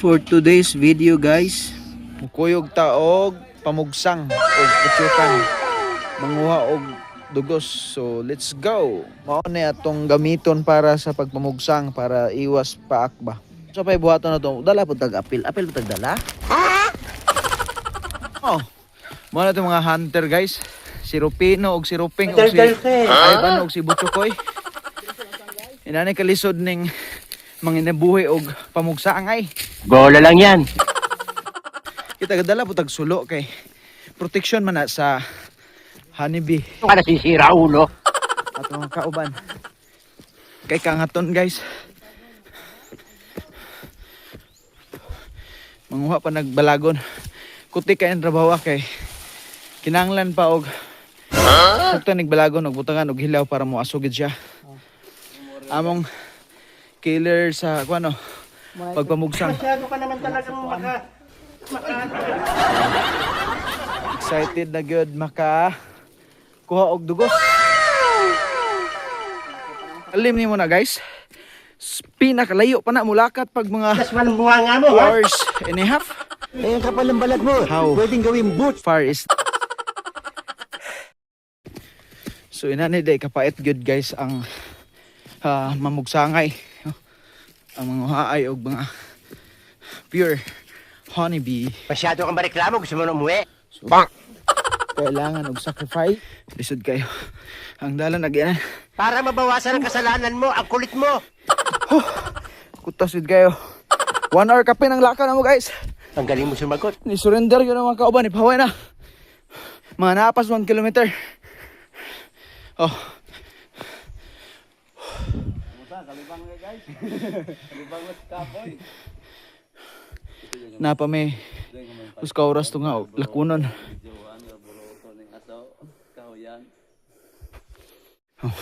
For today's video guys, mukuyog taog pamugsang og putsukan, manguha og dugos. So let's go. Mao ni atong gamiton para sa pagpamugsang para iwas paak ba. So pay buhaton na to. Dala pud tag apil. Apil pud tag dala. Oh. Mo na to mga hunter guys. Si Rupino og si Ruping og si Ivan og si Butchokoy. Inani kalisod ning manginabuhi og pamugsang ay. Bola lang yan. Kita gadala po tag sulo kay protection man na sa honeybee Ito ka nasisira ulo. at mga kauban. Kay kangaton guys. Manguha pa nagbalagon. Kuti kay ang trabaho kay kinanglan pa og sakto nagbalagon og butangan og hilaw para mo asugid siya. Among killer sa kuno pagpamugsang. Masyado ka naman talagang Excited na good maka kuha og dugos. Alim ni mo na guys. Pinakalayo pa na mulakat pag mga man bunga nga mo, ha? hours and a half. Eh, ang kapal ng balat mo. How Pwedeng gawin boot. far is so inani day kapait good guys ang mamugsangay. Ang mga haay og mga pure honeybee. Masyado kang mareklamo. Gusto mo na umuwi. So, kailangan og sacrifice. Lisod kayo. Ang dalan nagyan. Para mabawasan ang kasalanan mo. Ang kulit mo. Kutas with kayo. 1 hour kape ng laka na mo guys. Ang galing mo sumagot. Ni surrender yun ang mga kauban. Ipahaway na. Mga napas 1 kilometer. Oh. Napa may us ka oras to nga lakunon. Oh.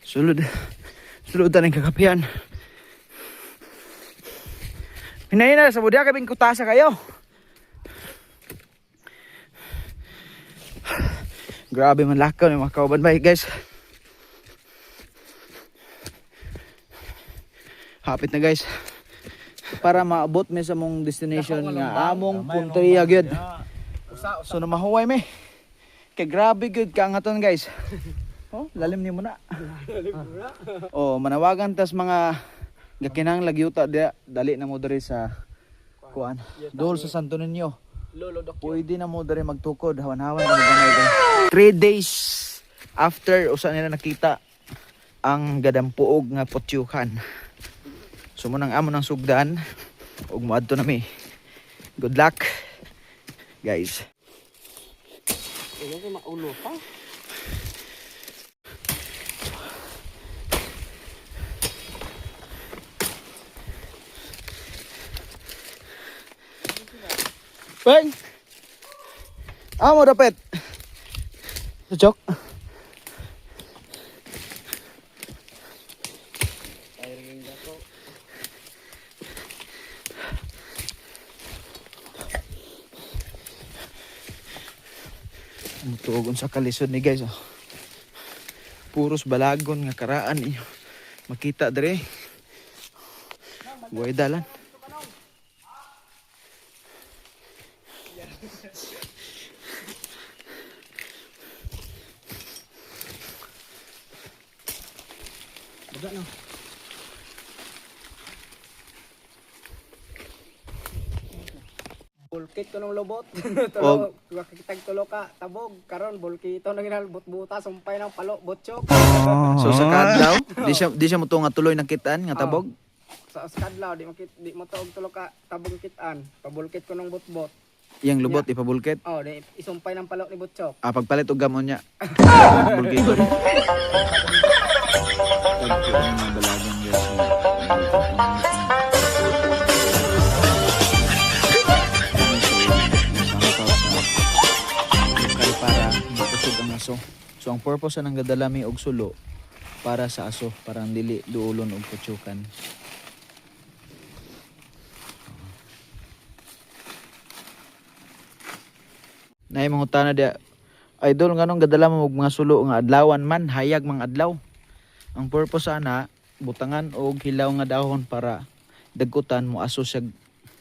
Sulod taning kakapian. Hinay sa budya kabing kutasa kayo. Grabe man lakaw ni mga kauban ba guys. Hapit na guys. Para maabot mi sa mong destination nga among punteriya gyud. So na mahuway mi. Kay grabe gyud ka ngaton guys. Oh, lalim ni mo na. Oh, manawagan tas mga gakinang lagyuta dia dali na mo diri sa kuan. Dol sa Santo Niño. Pwede na mo diri magtukod hawan-hawan na gamay guys. 3 days after usa nila nakita ang gadampuog nga potyukan. So mo nang amo ng sugdan ug moadto na mi. Good luck guys. Ano ko maulo pa? Bang! Amo dapat. Cocok. Mutugon sa kalisod ni guys. Oh. Puros balagon nga karaan iyo. Makita dire. Buhay dalan. Baga no. Bulkit ko ng lobot. Og Kitag tulo ka tabog karon bulkito na ginalbot buta sumpay ng palo botchok. so sa kadlaw, di siya mo to nga tuloy nakitaan nga tabog. Sa kadlaw di mo tuog tulo ka tabog kitaan. Pabulkit ko ng botbot. Yang lubot ipabulket. Oh, di isumpay ng palo ni botchok. Pagpalit og gamon niya. Bulket ko. Tagpo ang mga balagang guys. Para makusog ang aso. So ang purpose ng gadalami og sulo para sa aso, para ang dili duulon og kutsukan. Nay mga utana dia idol nganong gadala mo og mga sulo nga adlawan man hayag mga adlaw. Ang purpose ana butangan og hilaw nga dahon para dagkutan mo aso siya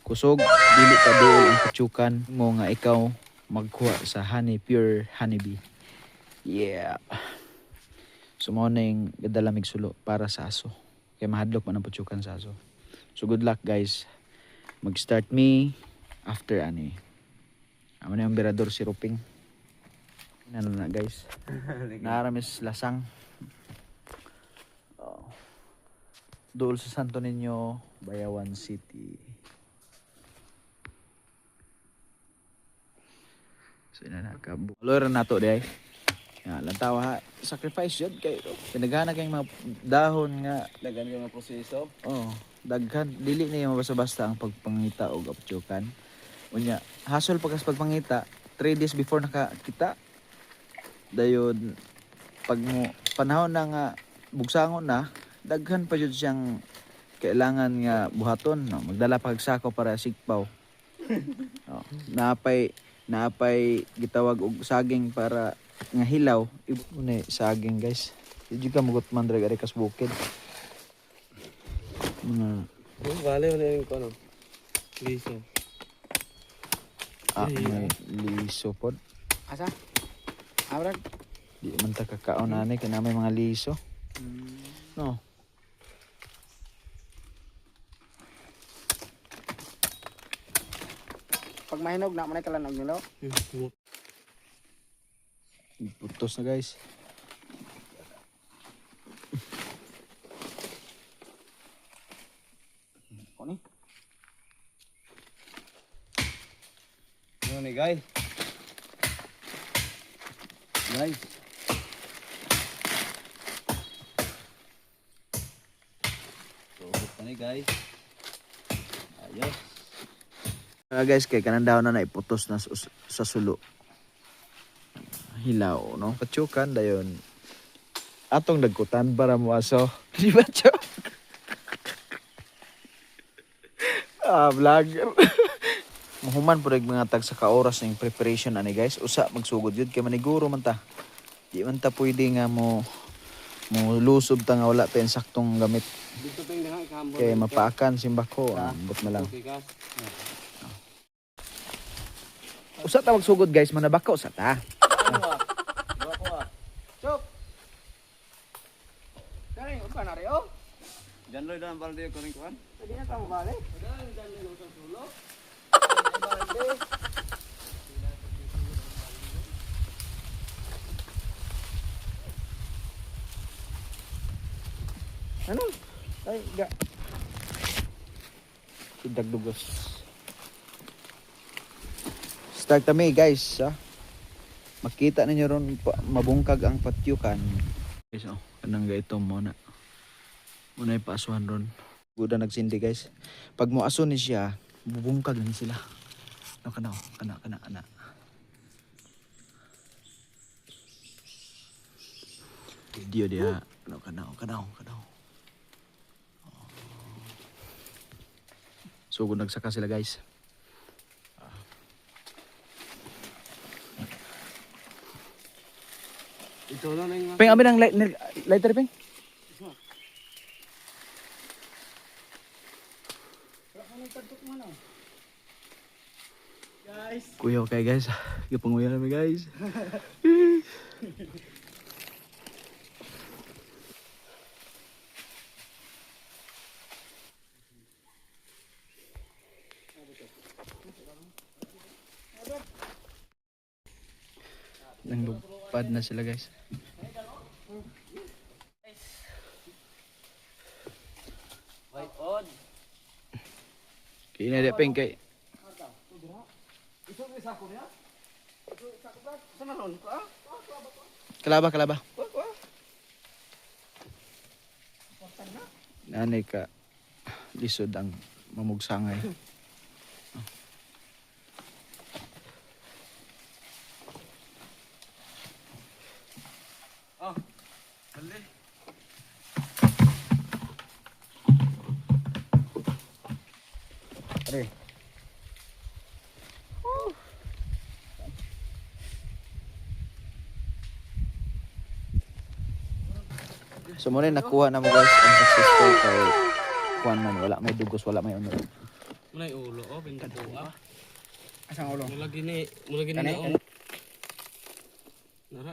kusog dili ka duol ang patsukan mo nga ikaw magkuha sa honey pure honeybee. Yeah. So mo na yung gadalamig sulo para sa aso. Kaya mahadlok man ang patsukan sa aso. So good luck guys. Mag-start me after ani. Amo na yung berador siruping. Ano na guys. Naramis lasang. Oh. Dool sa Santo Niño, Bayawan City. So ina na kabu. Loro na to day. Ya, lantaw ha. Sacrifice yun kay pinagana kay mga dahon nga Dagan yung proseso. oh, daghan dili na yung basta-basta ang pagpangita og aptyokan. Unya, hasol pagkas pagpangita 3 days before nakakita. Dayon pag mo panahon na nga bugsangon na, daghan pa jud siyang kailangan nga buhaton, no? Magdala pag sako para sigpaw. Oh, napay gitawag og saging para nga hilaw. Ibunay saging guys. Di ka mugot man drag ari kas bukid. Mga Vale na yung ano. Liso. may liso pod. Asa? Abrag. Di man ta kakaon ani kana may mga liso. No. Pag mahinog na manay kalanog nilo. Putos na guys. Kuni. Ano ni guys? Guys. So, kani guys. Ayos. Guys, kay kanang daw na naiputos na sa sulo. Hilaw, no? Patsukan dayon. Atong dagkutan para mo aso. Di ba, Chok? Vlogger. Mahuman po mga tag sa kaoras ng preparation ani guys. Usa magsugod yun kay maniguro man ta. Di man ta pwede nga mo lusob ta nga wala tayong saktong gamit. Dito ping diha kahambon. Kay mapaakan simbako, ambot na lang. Usa ta magsugod guys, manabako sa ta. Chok. Dari upa na rin oh. Diyan loy dan balde ko rin kuan. Pwede na ta mo balik. Diyan loy sa sulo. Ano? Ay, ga. Dagdugos. Start kami guys, ha? Makita ninyo ron mabungkag ang patyukan. Guys, oh, kanang gaito mo na. Muna ipasuhan ron. Guda nagsindi guys. Pag mo aso ni siya, bubungkag na sila. No, kana. Video dia. Kana. So, kung nagsaka sila guys. Ito na yung Peng, amin ang lighter, Peng. guys. Kuya, okay guys. Ipanguya namin guys. Nanglupad na sila guys. White on. Kaya na Peng kay. Iso ni sako niya? Iso sako ba? Sana ron ko ah? Kalaba. Ko. Nanay ka lisod ang mamugsangay. Ah. Dali. Are. So muna nakuha na mo guys ang successful kay kuan man wala may dugos wala may ano. Mulai ulo oh pinta buka. Asang ulo? Mulagi ni oh.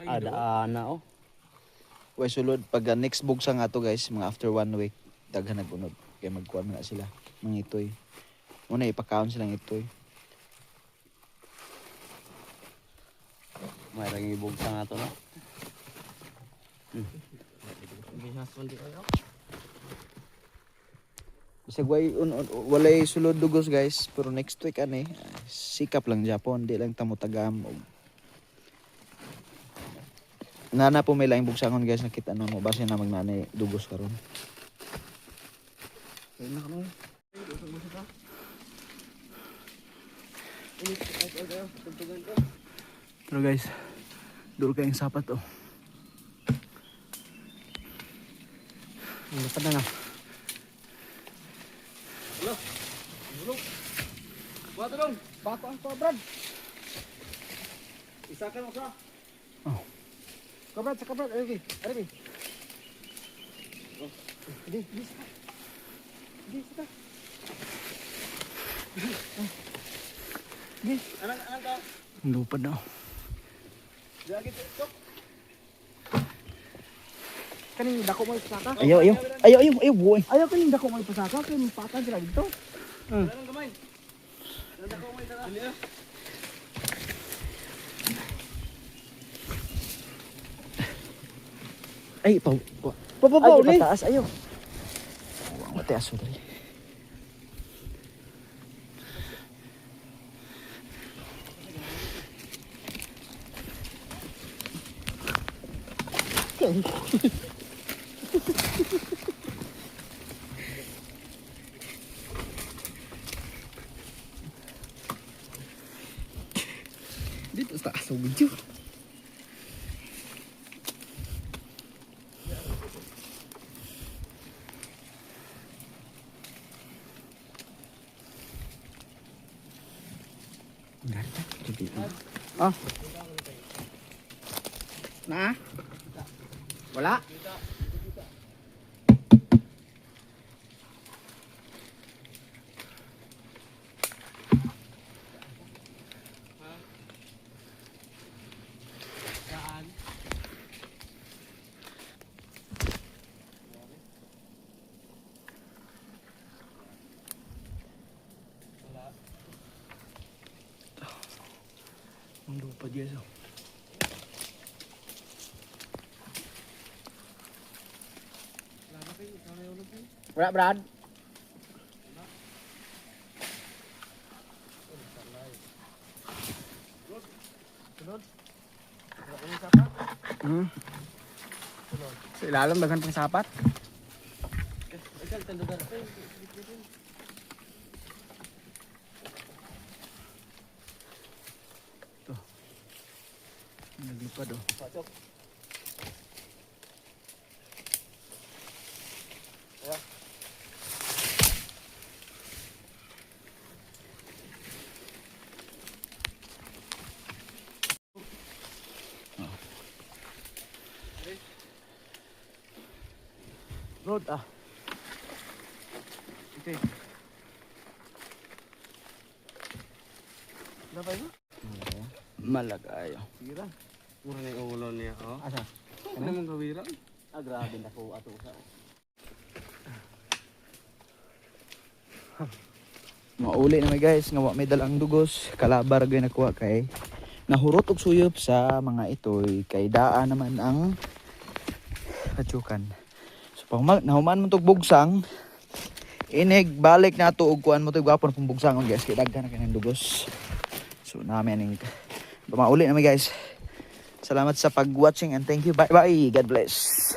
Ada ana oh. Way sulod pag next bugsang ato guys, mga after 1 week daghan nagunod kay magkuan na sila mga itoy. Muna ipakaon silang itoy. Mayroong ibog sa nga to no. Bihas man di ayo. Bisag walay sulod dugos guys, pero next week ani sikap lang Japon, di lang tamo tagam. Nana po may laing bugsangon guys, nakita na mo base na magnanay dugos karon. Pero guys, dul kayong sapat oh. Dapat na na. Buat dong. Bako ang Brad. Isakan mo sa. Brad, saka Brad, ari. Di saka. Anak ka. Lupa na. Jagi tok. Kaning dako mo ipasaka. Ayaw boy. Ayaw kaning dako mo ipasaka kay mapatan sila dito. Anong gamay? Nandako mo isa. Dili ah. Ay, pababaw ni. Pataas ayaw. Wa mataas mo dali. Dito sa taas ng video. Ah. Na? Wala? Ang lupa dia so. Wala Brad. Sa ilalim bagan pang sapat. Naglipad oh. Road ah. Okay. Dapat mo? Malagayo. Gira. Mura na yung ulo niya oh. Asa? Ano mong gawira? Ah grabe na ko ato sa. Mauli na may guys, nga wa may dalang dugos, kalabar gyud nakuha kay nahurot og suyop sa mga itoy kay daa naman ang katsukan. So pag nahuman mo tog bugsang, inig balik na to og kuan mo tog gapon pong bugsangon guys, kay daghan na kanang dugos. So namin ning mauli na may guys. Salamat sa pag-watching and thank you. Bye bye. God bless.